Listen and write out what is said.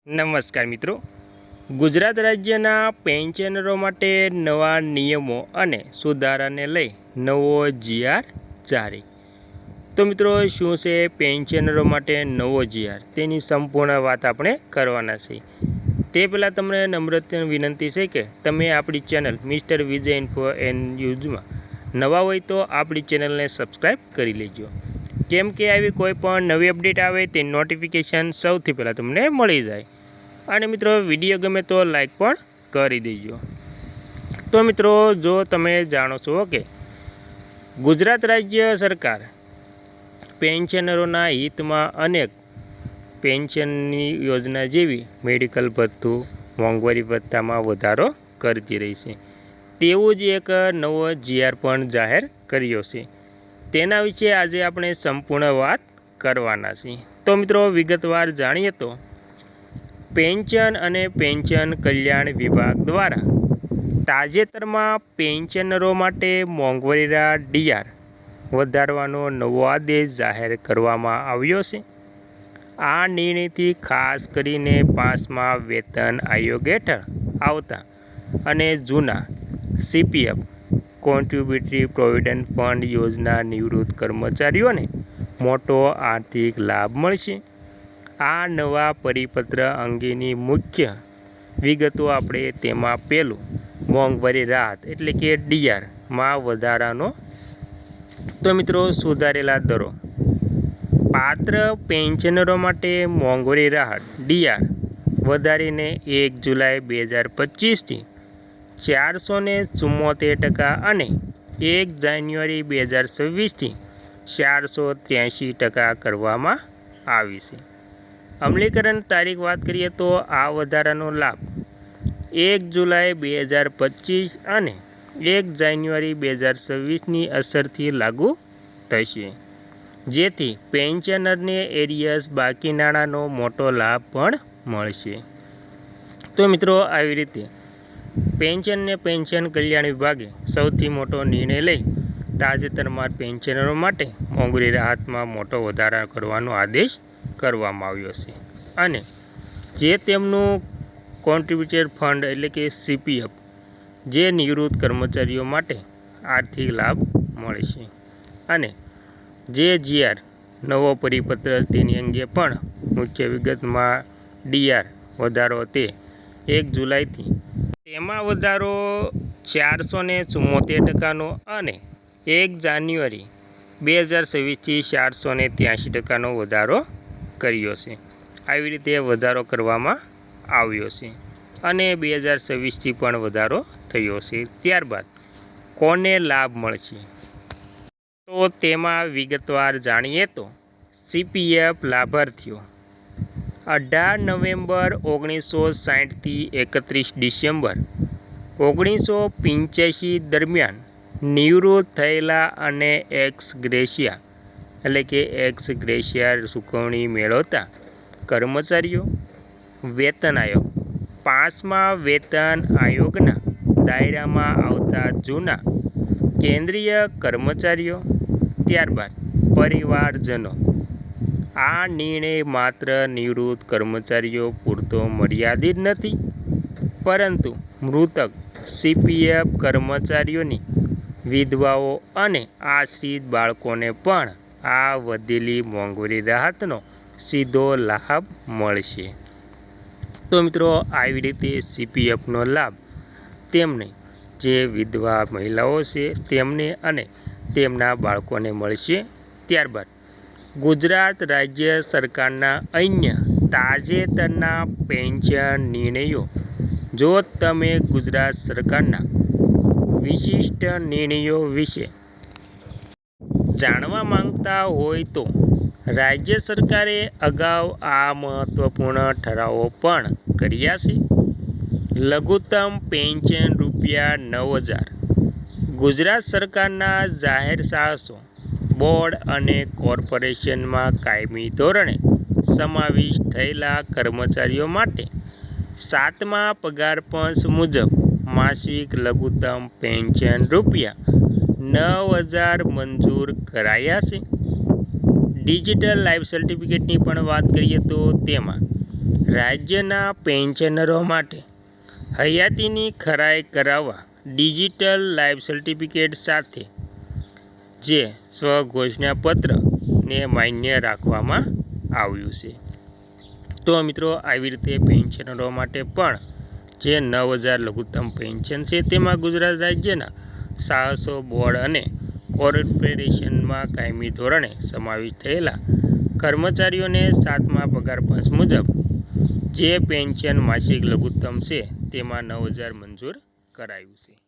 નમસ્કાર મિત્રો, ગુજરાત રાજ્યના પેન્શનરો માટે નવા નિયમો અને સુધારાને લઈ નવો જીઆર જારી। તો મિત્રો, શું છે પેન્શનરો માટે નવો જીઆર, તેની સંપૂર્ણ વાત આપણે કરવાના છે। તે પહેલાં તમને નમ્ર વિનંતી છે કે તમે આપણી channel mister Vijay info and ન્યૂઝમાં નવા હોય તો આપણી ચેનલને સબસ્ક્રાઈબ કરી લેજો, કેમ કે આવી કોઈ પણ નવી અપડેટ આવે તે નોટિફિકેશન સૌથી પહેલાં તમને મળી જાય। અને મિત્રો, વિડીયો ગમે તો લાઈક પણ કરી દેજો। તો મિત્રો, જો તમે જાણો છો કે ગુજરાત રાજ્ય સરકાર પેન્શનરોના હિતમાં અનેક પેન્શનની યોજના જેવી મેડિકલ ભથ્થું, મોંઘવારી ભથ્થામાં વધારો કરતી રહી છે, તેવું જ એક નવો જીઆર પણ જાહેર કર્યો છે। તેના વિશે આજે આપણે સંપૂર્ણ વાત કરવાના છીએ। તો મિત્રો, વિગતવાર જાણીએ તો પેન્શન અને પેન્શન કલ્યાણ વિભાગ દ્વારા તાજેતરમાં પેન્શનરો માટે મોંઘવારીના ડીઆર વધારવાનો નવો આદેશ જાહેર કરવામાં આવ્યો છે। આ નિર્ણયથી ખાસ કરીને 5મા વેતન આયોગ હેઠળ આવતા અને જૂના સીપીએફ કોન્ટ્રીબ્યુટરી પ્રોવિડન્ટ ફંડ યોજના નિવૃત્ત કર્મચારીઓને મોટો આર્થિક લાભ મળશે। આ નવા પરિપત્ર અંગેની મુખ્ય વિગતો આપણે તેમાં પહેલું, મોંઘવારી રાહત એટલે કે ડીઆરમાં વધારાનો। તો મિત્રો, સુધારેલા દરો, પાત્ર પેન્શનરો માટે મોંઘવારી રાહત ડીઆર વધારીને 1 જુલાઈ 2025થી 474% અને 1 જાન્યુઆરી 2026થી 483% કરવામાં આવી છે। અમલીકરણ તારીખ વાત કરીએ તો આ વધારાનો લાભ 1 જુલાઈ 2025 અને 1 જાન્યુઆરી 2026ની અસરથી લાગુ થશે, જેથી પેન્શનરને એરિયસ બાકી નાણાંનો મોટો લાભ પણ મળશે। તો મિત્રો, આવી રીતે પેન્શન અને પેન્શન કલ્યાણ વિભાગે સૌથી મોટો નિર્ણય લઈ તાજેતરમાં પેન્શનરો માટે મોંઘવારી રાહતમાં મોટો વધારો કરવાનો આદેશ કરવામાં આવ્યો છે અને જે તેમનું કોન્ટ્રીબ્યુટર ફંડ એટલે કે સીપીએફ જે નિવૃત્ત કર્મચારીઓ માટે આર્થિક લાભ મળશે અને જે જીઆર નવો પરિપત્ર તેની અંગે પણ મુખ્ય વિગતમાં ડીઆર વધારો તે 1 જુલાઈથી તેમાં વધારો 474%નો અને 1 જાન્યુઆરી 2026થી 483%નો વધારો કર્યો છે। આવી રીતે વધારો કરવામાં આવ્યો છે અને 2026થી પણ વધારો થયો છે। ત્યારબાદ કોને લાભ મળશે, તો તેમાં વિગતવાર જાણીએ તો સીપીએફ લાભાર્થીઓ 18 નવેમ્બર 1960થી 31 ડિસેમ્બર 1985 દરમિયાન નિવૃત્ત થયેલા અને એક્સ ગ્રેશિયા એટલે કે એક્સ ગ્રેશિયા ચૂકવણી મેળવતા કર્મચારીઓ, વેતન આયોગ 5મા વેતન આયોગના દાયરામાં આવતા જૂના કેન્દ્રીય કર્મચારીઓ, ત્યારબાદ પરિવારજનો। આ નિર્ણય માત્ર નિવૃત્ત કર્મચારીઓ પૂરતો મર્યાદિત નથી, પરંતુ મૃતક સીપીએફ કર્મચારીઓની વિધવાઓ અને આશ્રિત બાળકોને પણ આ વધેલી મોંઘવારી રાહતનો સીધો લાભ મળશે। તો મિત્રો, આવી રીતે સીપીએફનો લાભ તેમને જે વિધવા મહિલાઓ છે તેમને અને તેમના બાળકોને મળશે। ત્યારબાદ ગુજરાત રાજ્ય સરકારના અન્ય તાજેતરના પેન્શન નિર્ણયો, જો તમે ગુજરાત સરકારના વિશિષ્ટ નિર્ણયો વિશે જાણવા માંગતા હોય તો રાજ્ય સરકારે અગાઉ આ મહત્વપૂર્ણ ઠરાવો પણ કર્યા છે। લઘુત્તમ પેન્શન ₹9,000 ગુજરાત સરકારના જાહેર સાહસો, બોર્ડ અને કોર્પોરેશનમાં કાયમી ધોરણે સમાવિષ્ટ થયેલા કર્મચારીઓ માટે 7મા પગાર પંચ મુજબ માસિક લઘુત્તમ પેન્શન ₹9,000 મંજૂર કરાયા છે। ડિજિટલ લાઈફ સર્ટિફિકેટની પણ વાત કરીએ તો તેમાં રાજ્યના પેન્શનરો માટે હયાતીની ખરાઈ કરાવવા ડિજિટલ લાઈફ સર્ટિફિકેટ સાથે જે સ્વઘોષણાપત્રને માન્ય રાખવામાં આવ્યું છે. તો મિત્રો આવી રીતે પેન્શનરો માટે પણ જે 9,000 લઘુત્તમ પેન્શન છે તેમાં ગુજરાત રાજ્યના સાહસો બોર્ડ અને કોર્પોરેશનમાં કાયમી ધોરણે સમાવેશ થયેલા કર્મચારીઓને 7મા પગાર પંચ મુજબ જે પેન્શન માસિક લઘુત્તમ છે તેમાં 9,000 મંજૂર કરાયું છે.